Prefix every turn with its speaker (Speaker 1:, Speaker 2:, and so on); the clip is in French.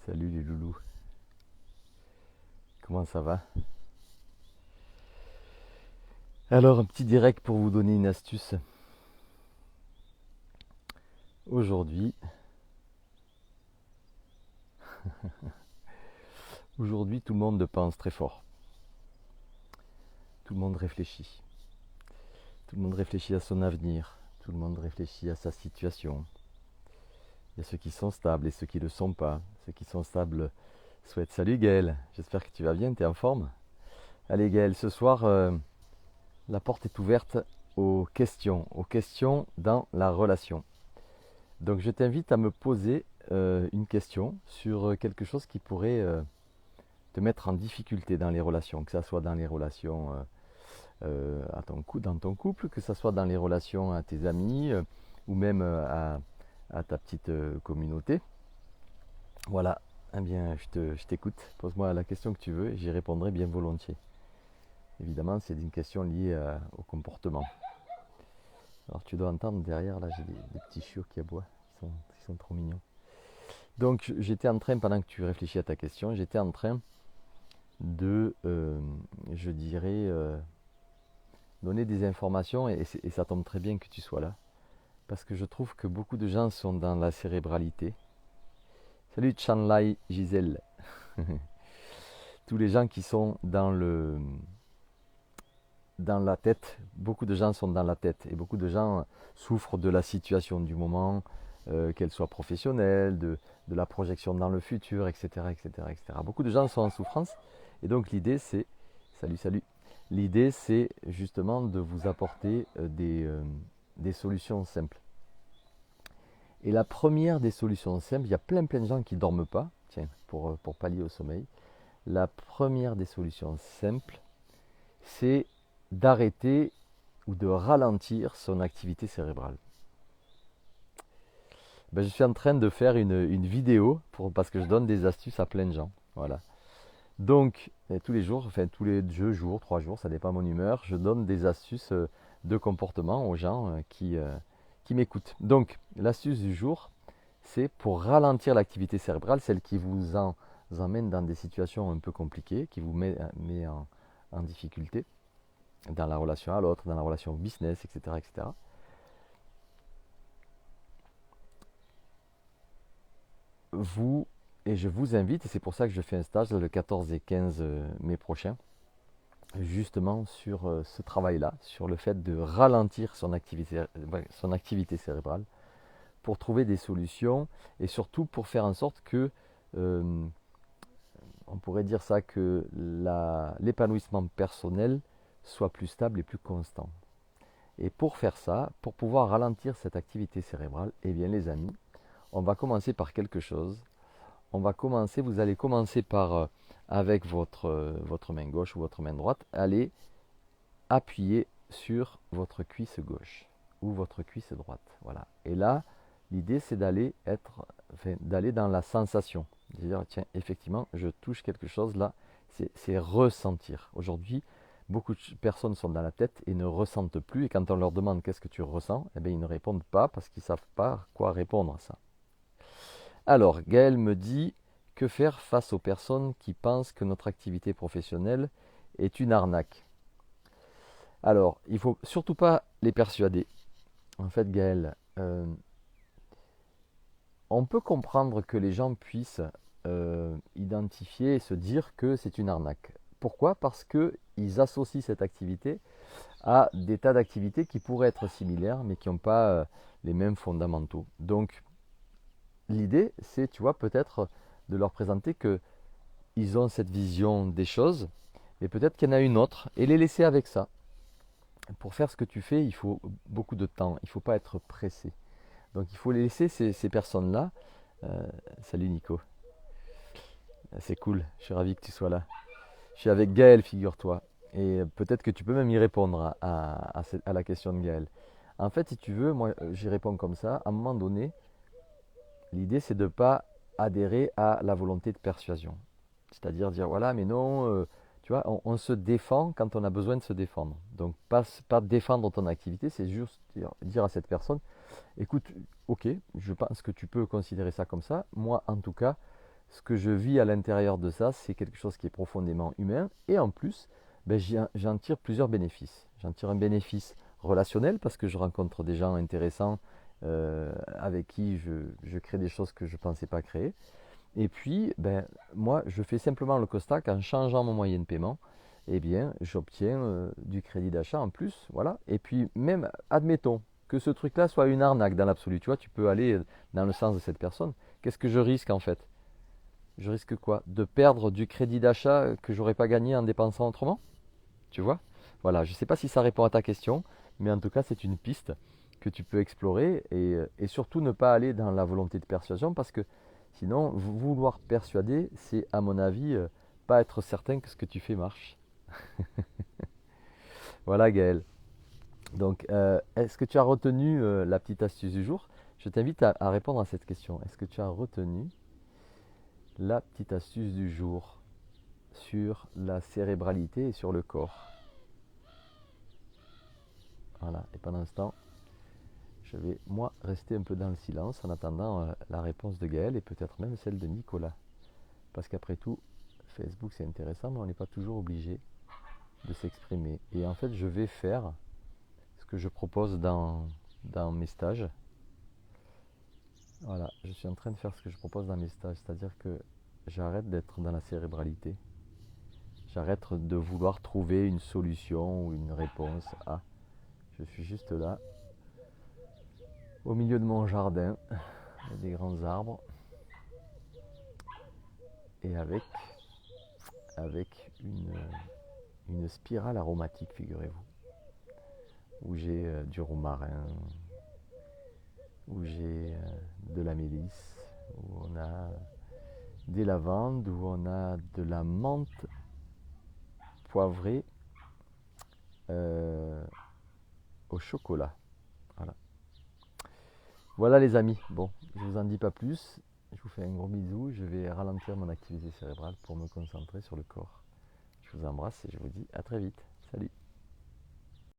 Speaker 1: Salut les loulous, comment ça va? Alors un petit direct pour vous donner une astuce. Aujourd'hui, aujourd'hui tout le monde pense très fort. Tout le monde réfléchit. Tout le monde réfléchit à son avenir. Tout le monde réfléchit à sa situation. Il y a ceux qui sont stables et ceux qui ne le sont pas. Ceux qui sont stables souhaitent salut Gaël, j'espère que tu vas bien, tu es en forme? Allez Gaël, ce soir, la porte est ouverte aux questions dans la relation. Donc je t'invite à me poser une question sur quelque chose qui pourrait te mettre en difficulté dans les relations, que ce soit dans les relations dans ton couple, que ce soit dans les relations à tes amis ou même à ta petite communauté. Voilà, eh bien je t'écoute, pose-moi la question que tu veux et j'y répondrai bien volontiers. Évidemment, c'est une question liée au comportement. Alors tu dois entendre derrière, là j'ai des petits chiots qui aboient, qui sont trop mignons. Donc j'étais en train, pendant que tu réfléchis à ta question, j'étais en train de, je dirais, donner des informations et ça tombe très bien que tu sois là. Parce que je trouve que beaucoup de gens sont dans la cérébralité. Salut Chanlai Gisèle. Tous les gens qui sont dans la tête, beaucoup de gens sont dans la tête et beaucoup de gens souffrent de la situation du moment, qu'elle soit professionnelle, de la projection dans le futur, etc., etc., etc. Beaucoup de gens sont en souffrance et donc l'idée c'est, salut, l'idée c'est justement de vous apporter des solutions simples. Et la première des solutions simples, il y a plein de gens qui ne dorment pas, tiens, pour pallier au sommeil. La première des solutions simples, c'est d'arrêter ou de ralentir son activité cérébrale. Ben, je suis en train de faire une vidéo parce que je donne des astuces à plein de gens. Voilà. Donc, tous les jours, enfin tous les 2 jours, 3 jours, ça dépend de mon humeur, je donne des astuces de comportement aux gens qui m'écoutent. Donc, l'astuce du jour, c'est pour ralentir l'activité cérébrale, celle qui vous emmène dans des situations un peu compliquées, qui vous met en difficulté dans la relation à l'autre, dans la relation business, etc., etc. Vous, et je vous invite, et c'est pour ça que je fais un stage le 14 et 15 mai prochain, justement sur ce travail-là, sur le fait de ralentir son activité cérébrale pour trouver des solutions et surtout pour faire en sorte que, euh, on pourrait dire ça, que l'épanouissement personnel soit plus stable et plus constant. Et pour faire ça, pour pouvoir ralentir cette activité cérébrale, eh bien les amis, on va commencer par quelque chose. Vous allez commencer par, avec votre main gauche ou votre main droite, allez appuyer sur votre cuisse gauche ou votre cuisse droite. Voilà. Et là, l'idée c'est d'aller dans la sensation. C'est-à-dire, tiens, effectivement, je touche quelque chose là, c'est ressentir. Aujourd'hui, beaucoup de personnes sont dans la tête et ne ressentent plus. Et quand on leur demande qu'est-ce que tu ressens, eh bien, ils ne répondent pas parce qu'ils ne savent pas quoi répondre à ça. Alors, Gaël me dit, que faire face aux personnes qui pensent que notre activité professionnelle est une arnaque? Alors, il ne faut surtout pas les persuader. En fait, Gaël, on peut comprendre que les gens puissent identifier et se dire que c'est une arnaque. Pourquoi? Parce qu'ils associent cette activité à des tas d'activités qui pourraient être similaires, mais qui n'ont pas les mêmes fondamentaux. Donc, l'idée, c'est, tu vois, peut-être de leur présenter qu'ils ont cette vision des choses, mais peut-être qu'il y en a une autre, et les laisser avec ça. Pour faire ce que tu fais, il faut beaucoup de temps, il ne faut pas être pressé. Donc il faut laisser ces personnes-là. Euh, Salut Nico, c'est cool, je suis ravi que tu sois là. Je suis avec Gaël, figure-toi, et peut-être que tu peux même y répondre à la question de Gaël. En fait, si tu veux, moi j'y réponds comme ça. À un moment donné, l'idée c'est de ne pas adhérer à la volonté de persuasion. C'est-à-dire dire voilà, mais non, tu vois, on se défend quand on a besoin de se défendre. Donc pas défendre ton activité, c'est juste dire à cette personne, écoute, ok, je pense que tu peux considérer ça comme ça. Moi, en tout cas, ce que je vis à l'intérieur de ça, c'est quelque chose qui est profondément humain. Et en plus, ben, j'en tire plusieurs bénéfices. J'en tire un bénéfice relationnel parce que je rencontre des gens intéressants avec qui je crée des choses que je ne pensais pas créer. Et puis, ben, moi, je fais simplement le constat qu'en changeant mon moyen de paiement, eh bien, j'obtiens du crédit d'achat en plus. Voilà. Et puis, même, admettons que ce truc-là soit une arnaque dans l'absolu. Tu vois, tu peux aller dans le sens de cette personne. Qu'est-ce que je risque en fait? Je risque quoi? De perdre du crédit d'achat que j'aurais pas gagné en dépensant autrement? Tu vois? Voilà, je ne sais pas si ça répond à ta question, mais en tout cas, c'est une piste que tu peux explorer et surtout ne pas aller dans la volonté de persuasion parce que sinon, vouloir persuader, c'est à mon avis pas être certain que ce que tu fais marche. Voilà Gaël. Donc, est-ce que tu as retenu la petite astuce du jour? Je t'invite à répondre à cette question. Est-ce que tu as retenu la petite astuce du jour sur la cérébralité et sur le corps? Voilà, et pendant ce temps, je vais moi rester un peu dans le silence en attendant la réponse de Gaël et peut-être même celle de Nicolas. Parce qu'après tout, Facebook c'est intéressant, mais on n'est pas toujours obligé de s'exprimer. Et en fait, je vais faire ce que je propose dans mes stages. Voilà, je suis en train de faire ce que je propose dans mes stages, c'est-à-dire que j'arrête d'être dans la cérébralité. J'arrête de vouloir trouver une solution ou une réponse à. Je suis juste là, au milieu de mon jardin, avec des grands arbres, et avec une spirale aromatique, figurez-vous, où j'ai du romarin, où j'ai de la mélisse, où on a des lavandes, où on a de la menthe poivrée au chocolat. Voilà. Voilà les amis. Bon, je vous en dis pas plus. Je vous fais un gros bisou. Je vais ralentir mon activité cérébrale pour me concentrer sur le corps. Je vous embrasse et je vous dis à très vite. Salut.